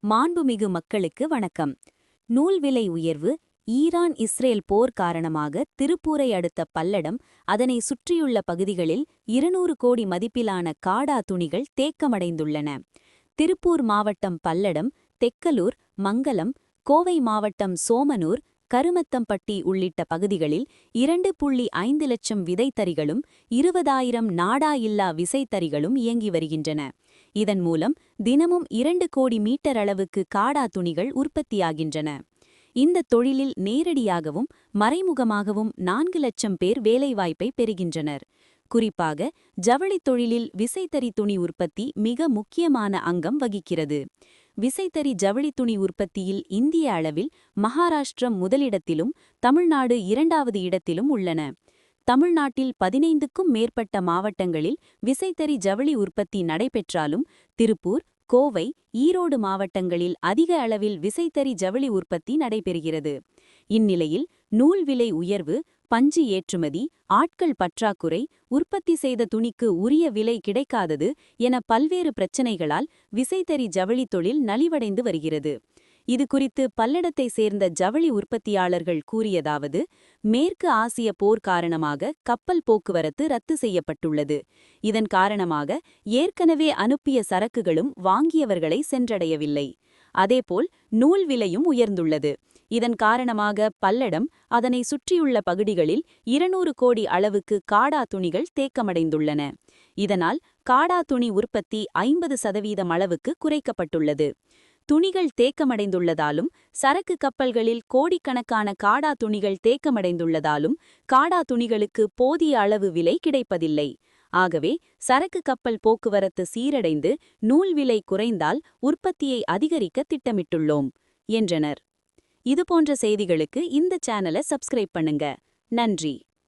மாண்புமிகு மக்களுக்கு வணக்கம். நூல் விலை உயர்வு ஈரான் இஸ்ரேல் போர் காரணமாக திருப்பூரை அடுத்த பல்லடம், அதனை சுற்றியுள்ள பகுதிகளில் 200 கோடி மதிப்பிலான காடா துணிகள் தேக்கமடைந்துள்ளன. திருப்பூர் மாவட்டம் பல்லடம், தெக்கலூர், மங்கலம், கோவை மாவட்டம் சோமனூர், கருமத்தம்பட்டி உள்ளிட்ட பகுதிகளில் 2.5 லட்சம் விதைத்தறிகளும் 20,000 நாடா இல்லா விசைத்தறிகளும் இயங்கி வருகின்றன. இதன் மூலம் தினமும் 2 கோடி மீட்டர் அளவுக்கு காடா துணிகள் உற்பத்தியாகின்றன. இந்த தொழிலில் நேரடியாகவும் மறைமுகமாகவும் 4 லட்சம் பேர் வேலைவாய்ப்பை பெறுகின்றனர். குறிப்பாக ஜவுளித் தொழிலில் விசைத்தறி துணி உற்பத்தி மிக முக்கியமான அங்கம் வகிக்கிறது. விசைத்தறி ஜவுளி துணி உற்பத்தியில் இந்திய அளவில் மகாராஷ்டிரம் முதலிடத்திலும் தமிழ்நாடு 2வது இடத்திலும் உள்ளன. தமிழ்நாட்டில் 15க்கும் மேற்பட்ட மாவட்டங்களில் விசைத்தறி ஜவுளி உற்பத்தி நடைபெற்றாலும் திருப்பூர், கோவை, ஈரோடு மாவட்டங்களில் அதிக அளவில் விசைத்தறி ஜவுளி உற்பத்தி நடைபெறுகிறது. இந்நிலையில் நூல் விலை உயர்வு, பஞ்சு ஏற்றுமதி, ஆட்கள் பற்றாக்குறை, உற்பத்தி செய்த துணிக்கு உரிய விலை கிடைக்காதது என பல்வேறு பிரச்சினைகளால் விசைத்தறி ஜவுளி தொழில் நலிவடைந்து வருகிறது. இது குறித்து பல்லடத்தை சேர்ந்த ஜவுளி உற்பத்தியாளர்கள் கூறியதாவது: மேற்கு ஆசிய போர் காரணமாக கப்பல் போக்குவரத்து ரத்து செய்யப்பட்டுள்ளது. இதன் காரணமாக ஏற்கனவே அனுப்பிய சரக்குகளும் வாங்கியவர்களை சென்றடையவில்லை. அதேபோல் நூல் விலையும் உயர்ந்துள்ளது. இதன் காரணமாக பல்லடம், அதனை சுற்றியுள்ள பகுதிகளில் 200 கோடி அளவுக்கு காடா துணிகள் தேக்கமடைந்துள்ளன. இதனால் காடா துணி உற்பத்தி 50% அளவுக்கு குறைக்கப்பட்டுள்ளது. துணிகள் தேக்கமடைந்துள்ளதாலும் சரக்கு கப்பல்களில் கோடிக்கணக்கான காடா துணிகள் தேக்கமடைந்துள்ளதாலும் காடா துணிகளுக்கு போதிய அளவு விலை கிடைப்பதில்லை. ஆகவே சரக்கு கப்பல் போக்குவரத்து சீரடைந்து நூல் விலை குறைந்தால் உற்பத்தியை அதிகரிக்க திட்டமிட்டுள்ளோம் என்றனர். இதுபோன்ற செய்திகளுக்கு இந்த சேனலை சப்ஸ்கிரைப் பண்ணுங்க. நன்றி.